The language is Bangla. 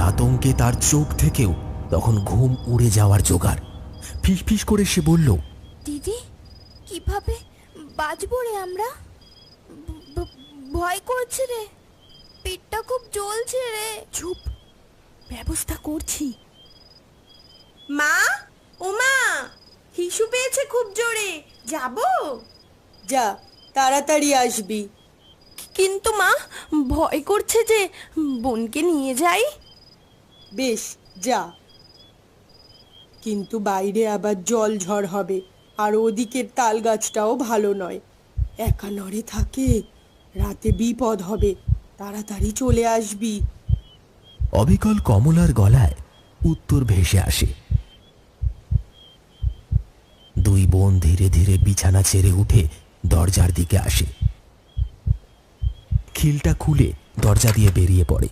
আতঙ্কে তার চোখ থেকেও তখন ঘুম উড়ে যাওয়ার জোগাড়। ফিসফিস করে সে বলল, দিদি, কিভাবে বাঁচবো রে আমরা? ভয় করছে রে, পেটটা খুব জ্বলছে রে। চুপ, ব্যবস্থা করছি। মা, ও মা, হিসু পেয়েছে খুব জোরে, যাবো? যা, তাড়াতাড়ি আসবি। কিন্তু মা, ভয় করছে যে, বোনকে নিয়ে যাই। বেশ, যা। কিন্তু বাইরে আবার জল ঝড় হবে, আর ওদিকের তাল গাছটাও ভালো নয়। একা নড়ে থাকে, রাতে বিপদ হবে। তাড়াতাড়ি চলে আসবি। অবিকল কমলার গলায় উত্তর ভেসে আসে। দুই বোন ধীরে ধীরে বিছানা ছেড়ে উঠে দরজার দিকে আসে। খিলটা খুলে দরজা দিয়ে বেরিয়ে পড়ে।